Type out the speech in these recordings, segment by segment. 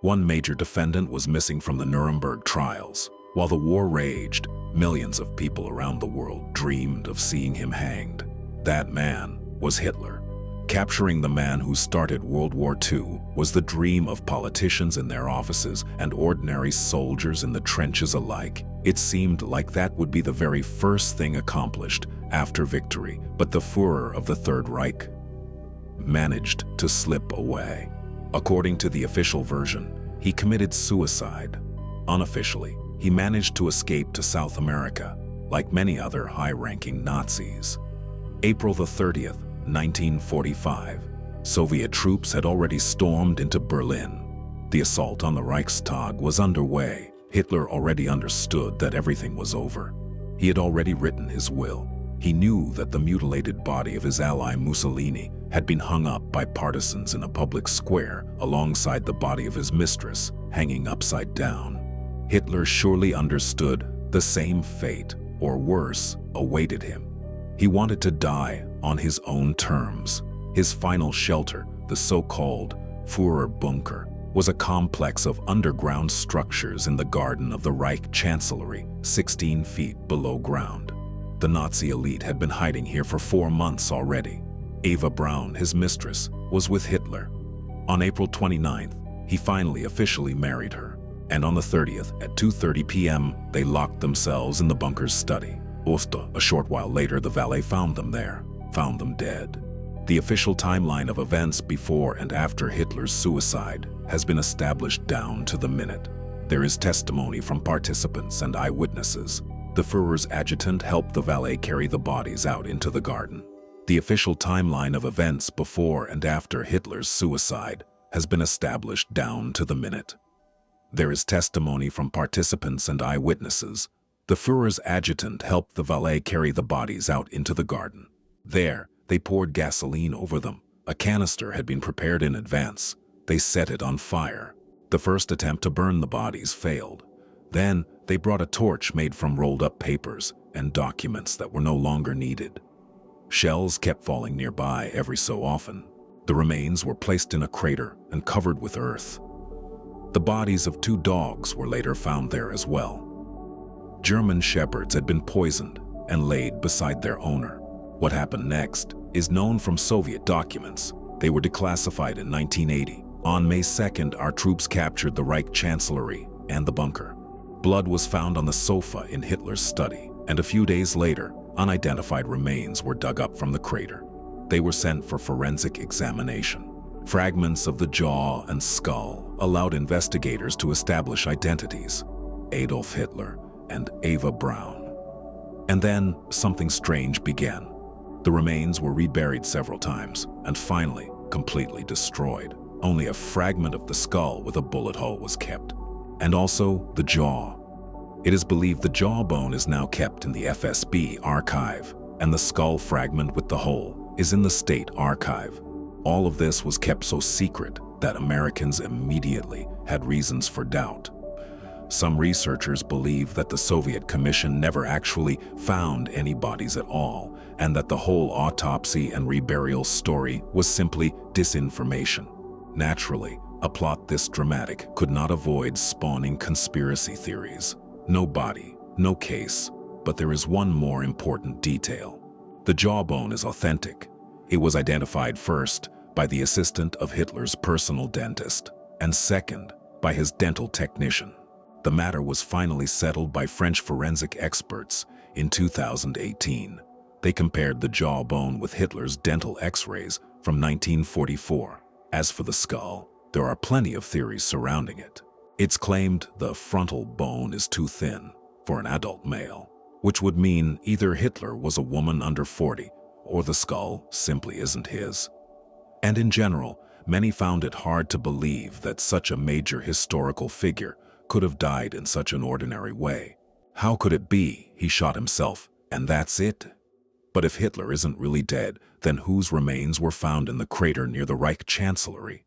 One major defendant was missing from the Nuremberg trials. While the war raged, millions of people around the world dreamed of seeing him hanged. That man was Hitler. Capturing the man who started World War II was the dream of politicians in their offices and ordinary soldiers in the trenches alike. It seemed like that would be the very first thing accomplished after victory, but the Fuhrer of the Third Reich managed to slip away. According to the official version, he committed suicide. Unofficially, he managed to escape to South America, like many other high-ranking Nazis. April the 30th, 1945, Soviet troops had already stormed into Berlin. The assault on the Reichstag was underway. Hitler already understood that everything was over. He had already written his will. He knew that the mutilated body of his ally Mussolini had been hung up by partisans in a public square alongside the body of his mistress, hanging upside down. Hitler surely understood the same fate, or worse, awaited him. He wanted to die on his own terms. His final shelter, the so-called Fuhrer bunker, was a complex of underground structures in the garden of the Reich Chancellery, 16 feet below ground. The Nazi elite had been hiding here for 4 months already. Eva Braun, his mistress, was with Hitler. On April 29th, he finally officially married her. And on the 30th, at 2:30 p.m., they locked themselves in the bunker's study. A short while later, the valet found them there, found them dead. The official timeline of events before and after Hitler's suicide has been established down to the minute. There is testimony from participants and eyewitnesses. The Fuhrer's adjutant helped the valet carry the bodies out into the garden. The official timeline of events before and after Hitler's suicide has been established down to the minute. There is testimony from participants and eyewitnesses. The Fuhrer's adjutant helped the valet carry the bodies out into the garden. There, they poured gasoline over them. A canister had been prepared in advance. They set it on fire. The first attempt to burn the bodies failed. Then, they brought a torch made from rolled-up papers and documents that were no longer needed. Shells kept falling nearby every so often. The remains were placed in a crater and covered with earth. The bodies of 2 dogs were later found there as well. German shepherds had been poisoned and laid beside their owner. What happened next is known from Soviet documents. They were declassified in 1980. On May 2nd, our troops captured the Reich Chancellery and the bunker. Blood was found on the sofa in Hitler's study, and a few days later, unidentified remains were dug up from the crater. They were sent for forensic examination. Fragments of the jaw and skull allowed investigators to establish identities: Adolf Hitler and Eva Braun. And then something strange began. The remains were reburied several times and finally completely destroyed. Only a fragment of the skull with a bullet hole was kept. And also the jaw. It is believed the jawbone is now kept in the FSB archive, and the skull fragment with the hole is in the State Archive. All of this was kept so secret that Americans immediately had reasons for doubt. Some researchers believe that the Soviet Commission never actually found any bodies at all, and that the whole autopsy and reburial story was simply disinformation. Naturally, a plot this dramatic could not avoid spawning conspiracy theories. No body, no case, but there is one more important detail. The jawbone is authentic. It was identified first by the assistant of Hitler's personal dentist, and second by his dental technician. The matter was finally settled by French forensic experts in 2018. They compared the jawbone with Hitler's dental x-rays from 1944. As for the skull, there are plenty of theories surrounding it. It's claimed the frontal bone is too thin for an adult male, which would mean either Hitler was a woman under 40 or the skull simply isn't his. And in general, many found it hard to believe that such a major historical figure could have died in such an ordinary way. How could it be he shot himself and that's it? But if Hitler isn't really dead, then whose remains were found in the crater near the Reich Chancellery?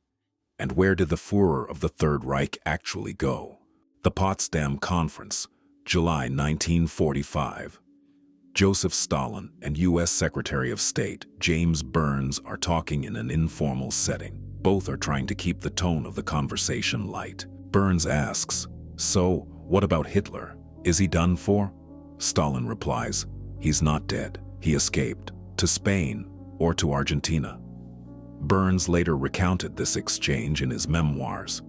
And where did the Fuhrer of the Third Reich actually go? The Potsdam Conference, July 1945. Joseph Stalin and U.S. Secretary of State James Burns are talking in an informal setting. Both are trying to keep the tone of the conversation light. Burns asks, "So, what about Hitler? Is he done for?" Stalin replies, "He's not dead. He escaped to Spain or to Argentina." Burns later recounted this exchange in his memoirs.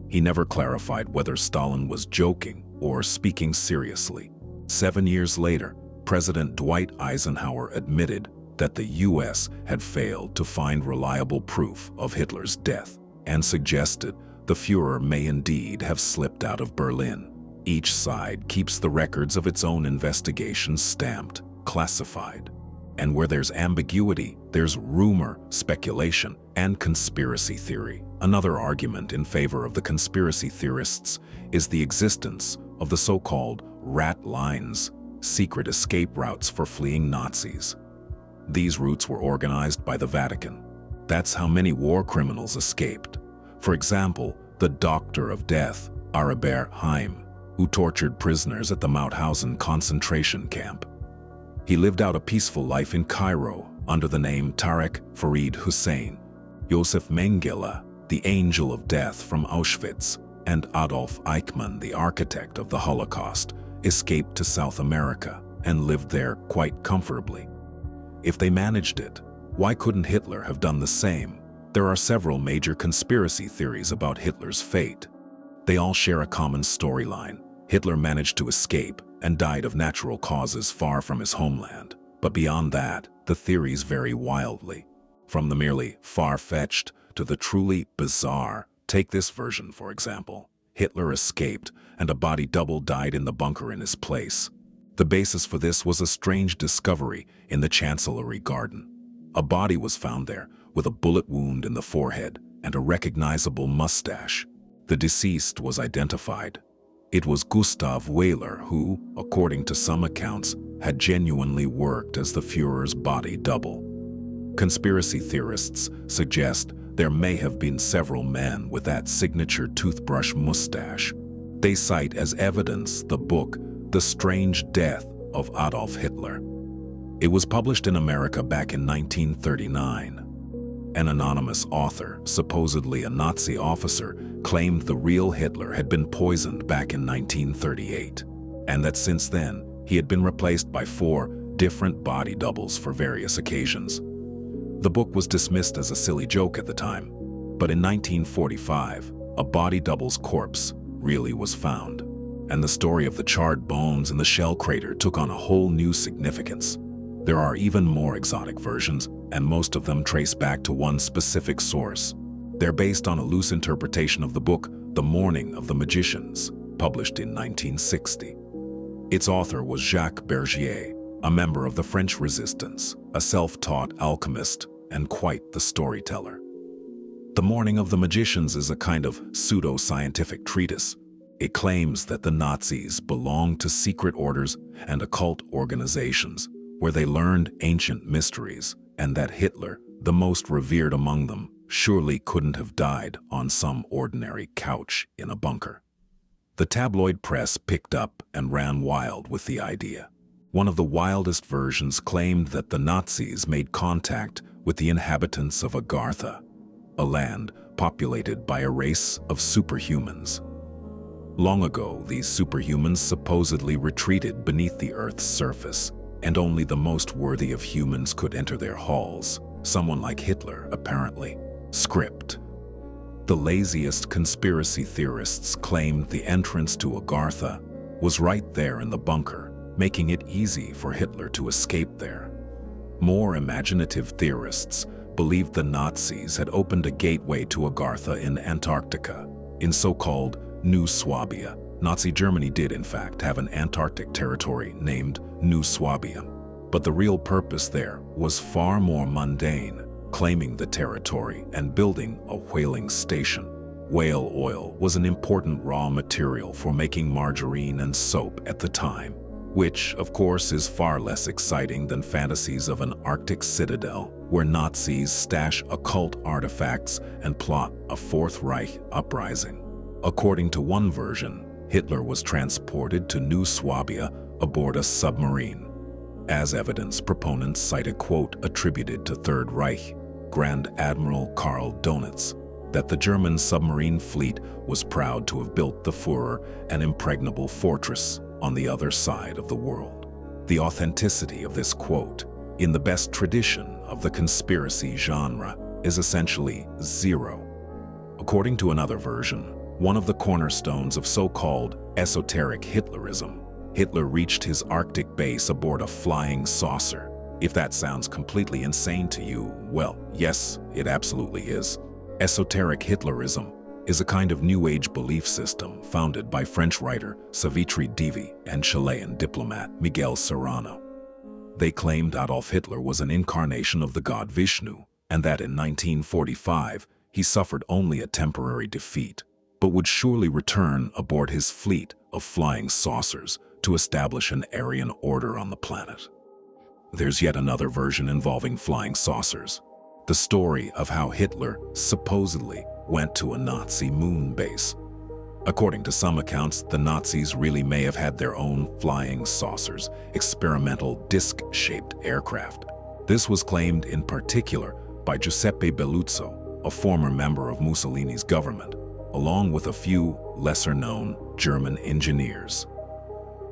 He never clarified whether Stalin was joking or speaking seriously. 7 years later, President Dwight Eisenhower admitted that the US had failed to find reliable proof of Hitler's death and suggested the Fuhrer may indeed have slipped out of Berlin. Each side keeps the records of its own investigations stamped, classified. And where there's ambiguity, there's rumor, speculation, and conspiracy theory. Another argument in favor of the conspiracy theorists is the existence of the so-called rat lines, secret escape routes for fleeing Nazis. These routes were organized by the Vatican. That's how many war criminals escaped. For example, the Doctor of Death, Aribert Haim, who tortured prisoners at the Mauthausen concentration camp. He lived out a peaceful life in Cairo under the name Tarek Farid Hussein. Josef Mengele, the Angel of Death from Auschwitz, and Adolf Eichmann, the architect of the Holocaust, escaped to South America and lived there quite comfortably. If they managed it, why couldn't Hitler have done the same? There are several major conspiracy theories about Hitler's fate. They all share a common storyline. Hitler managed to escape and died of natural causes far from his homeland. But beyond that, the theories vary wildly. From the merely far-fetched to the truly bizarre. Take this version, for example. Hitler escaped, and a body double died in the bunker in his place. The basis for this was a strange discovery in the Chancellery Garden. A body was found there with a bullet wound in the forehead and a recognizable mustache. The deceased was identified. It was Gustav Wehler who, according to some accounts, had genuinely worked as the Führer's body double. Conspiracy theorists suggest there may have been several men with that signature toothbrush mustache. They cite as evidence the book The Strange Death of Adolf Hitler. It was published in America back in 1939. An anonymous author, supposedly a Nazi officer, claimed the real Hitler had been poisoned back in 1938, and that since then he had been replaced by 4 different body doubles for various occasions. The book was dismissed as a silly joke at the time, but in 1945, a body double's corpse really was found, and the story of the charred bones in the shell crater took on a whole new significance. There are even more exotic versions, and most of them trace back to one specific source. They're based on a loose interpretation of the book The Morning of the Magicians, published in 1960. Its author was Jacques Bergier, a member of the French Resistance, a self-taught alchemist, and quite the storyteller. The Morning of the Magicians is a kind of pseudo-scientific treatise. It claims that the Nazis belonged to secret orders and occult organizations where they learned ancient mysteries, and that Hitler, the most revered among them, surely couldn't have died on some ordinary couch in a bunker. The tabloid press picked up and ran wild with the idea. One of the wildest versions claimed that the Nazis made contact with the inhabitants of Agartha, a land populated by a race of superhumans. Long ago, these superhumans supposedly retreated beneath the Earth's surface, and only the most worthy of humans could enter their halls, someone like Hitler, apparently. Script. The laziest conspiracy theorists claimed the entrance to Agartha was right there in the bunker, making it easy for Hitler to escape there. More imaginative theorists believed the Nazis had opened a gateway to Agartha in Antarctica, in so-called New Swabia. Nazi Germany did, in fact, have an Antarctic territory named New Swabia, but the real purpose there was far more mundane, claiming the territory and building a whaling station. Whale oil was an important raw material for making margarine and soap at the time, which, of course, is far less exciting than fantasies of an Arctic citadel where Nazis stash occult artifacts and plot a Fourth Reich uprising. According to one version, Hitler was transported to New Swabia aboard a submarine. As evidence, proponents cite a quote attributed to Third Reich Grand Admiral Karl Donitz, that the German submarine fleet was proud to have built the Fuhrer, an impregnable fortress on the other side of the world. The authenticity of this quote, in the best tradition of the conspiracy genre, is essentially zero. According to another version, one of the cornerstones of so-called esoteric Hitlerism, Hitler reached his Arctic base aboard a flying saucer. If that sounds completely insane to you, well, yes, it absolutely is. Esoteric Hitlerism is a kind of New Age belief system founded by French writer Savitri Divi and Chilean diplomat Miguel Serrano. They claimed Adolf Hitler was an incarnation of the god Vishnu, and that in 1945 he suffered only a temporary defeat, but would surely return aboard his fleet of flying saucers to establish an Aryan order on the planet. There's yet another version involving flying saucers. The story of how Hitler supposedly went to a Nazi moon base. According to some accounts, the Nazis really may have had their own flying saucers, experimental disc-shaped aircraft. This was claimed in particular by Giuseppe Belluzzo, a former member of Mussolini's government, along with a few lesser-known German engineers.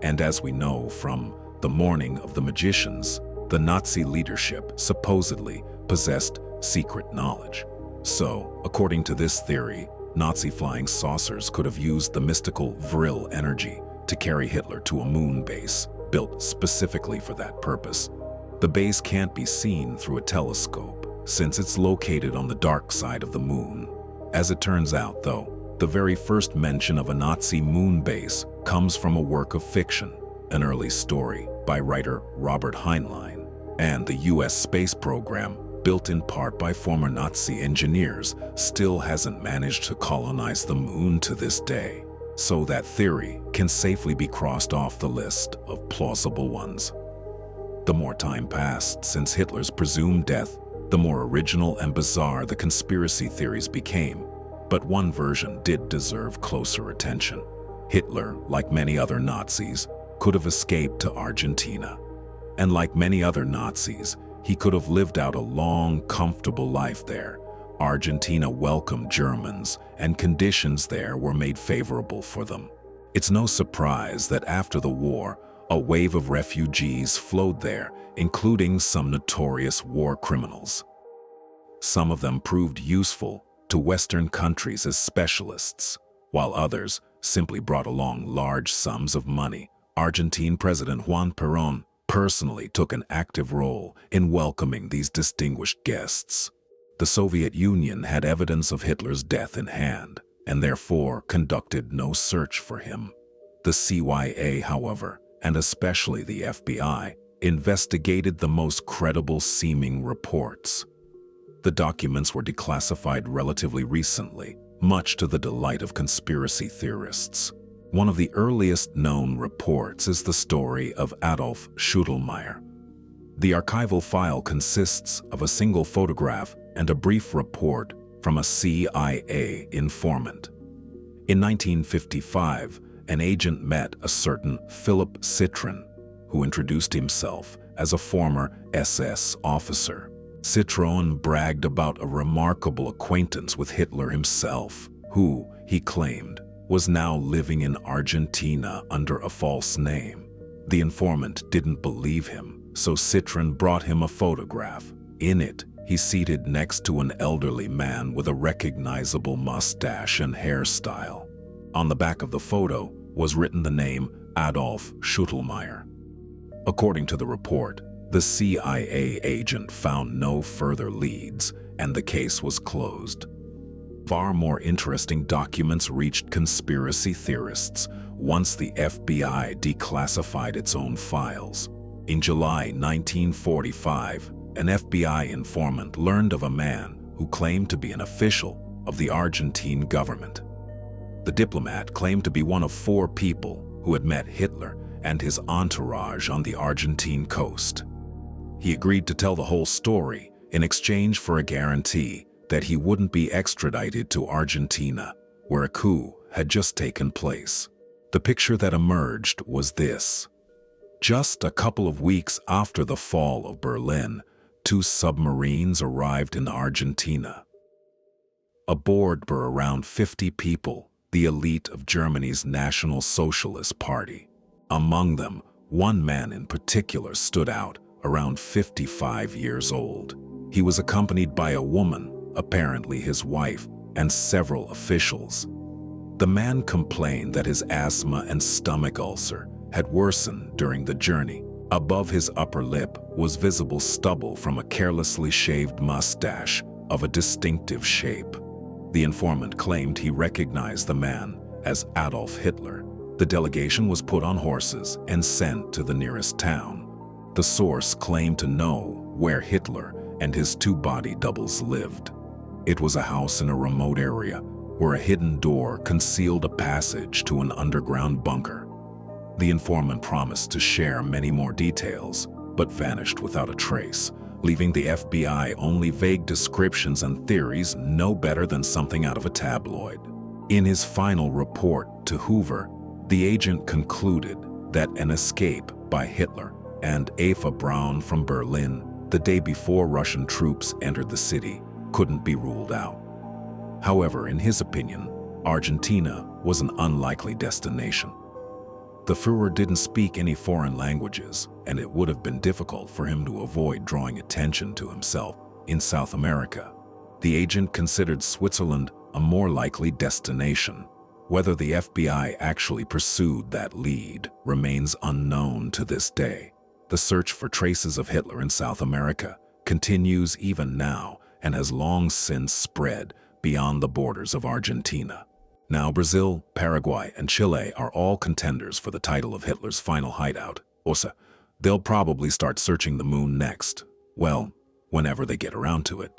And as we know from The Morning of the Magicians, the Nazi leadership supposedly possessed secret knowledge. So, according to this theory, Nazi flying saucers could have used the mystical Vril energy to carry Hitler to a moon base built specifically for that purpose. The base can't be seen through a telescope, since it's located on the dark side of the moon. As it turns out, though, the very first mention of a Nazi moon base comes from a work of fiction, an early story by writer Robert Heinlein, and the US space program, built in part by former Nazi engineers, still hasn't managed to colonize the moon to this day. So that theory can safely be crossed off the list of plausible ones. The more time passed since Hitler's presumed death, the more original and bizarre the conspiracy theories became. But one version did deserve closer attention. Hitler, like many other Nazis, could have escaped to Argentina. And like many other Nazis, he could have lived out a long, comfortable life there. Argentina welcomed Germans, and conditions there were made favorable for them. It's no surprise that after the war, a wave of refugees flowed there, including some notorious war criminals. Some of them proved useful to Western countries as specialists, while others simply brought along large sums of money. Argentine President Juan Perón personally took an active role in welcoming these distinguished guests. The Soviet Union had evidence of Hitler's death in hand, and therefore conducted no search for him. The CIA, however, and especially the FBI, investigated the most credible-seeming reports. The documents were declassified relatively recently, much to the delight of conspiracy theorists. One of the earliest known reports is the story of Adolf Hitler. The archival file consists of a single photograph and a brief report from a CIA informant. In 1955, an agent met a certain Philip Citron, who introduced himself as a former SS officer. Citron bragged about a remarkable acquaintance with Hitler himself, who, he claimed, was now living in Argentina under a false name. The informant didn't believe him, so Citron brought him a photograph. In it, he seated next to an elderly man with a recognizable mustache and hairstyle. On the back of the photo was written the name Adolf Hitler. According to the report, the CIA agent found no further leads, and the case was closed. Far more interesting documents reached conspiracy theorists once the FBI declassified its own files. In July 1945, an FBI informant learned of a man who claimed to be an official of the Argentine government. The diplomat claimed to be one of 4 people who had met Hitler and his entourage on the Argentine coast. He agreed to tell the whole story in exchange for a guarantee that he wouldn't be extradited to Argentina, where a coup had just taken place. The picture that emerged was this. Just a couple of weeks after the fall of Berlin, 2 submarines arrived in Argentina. Aboard were around 50 people, the elite of Germany's National Socialist Party. Among them, one man in particular stood out, around 55 years old. He was accompanied by a woman, apparently his wife, and several officials. The man complained that his asthma and stomach ulcer had worsened during the journey. Above his upper lip was visible stubble from a carelessly shaved mustache of a distinctive shape. The informant claimed he recognized the man as Adolf Hitler. The delegation was put on horses and sent to the nearest town. The source claimed to know where Hitler and his two body doubles lived. It was a house in a remote area where a hidden door concealed a passage to an underground bunker. The informant promised to share many more details, but vanished without a trace, leaving the FBI only vague descriptions and theories no better than something out of a tabloid. In his final report to Hoover, the agent concluded that an escape by Hitler and Eva Braun from Berlin the day before Russian troops entered the city couldn't be ruled out. However, in his opinion, Argentina was an unlikely destination. The Fuhrer didn't speak any foreign languages, and it would have been difficult for him to avoid drawing attention to himself in South America. The agent considered Switzerland a more likely destination. Whether the FBI actually pursued that lead remains unknown to this day. The search for traces of Hitler in South America continues even now and has long since spread beyond the borders of Argentina. Now Brazil, Paraguay, and Chile are all contenders for the title of Hitler's final hideout. They'll probably start searching the moon next. Well, whenever they get around to it.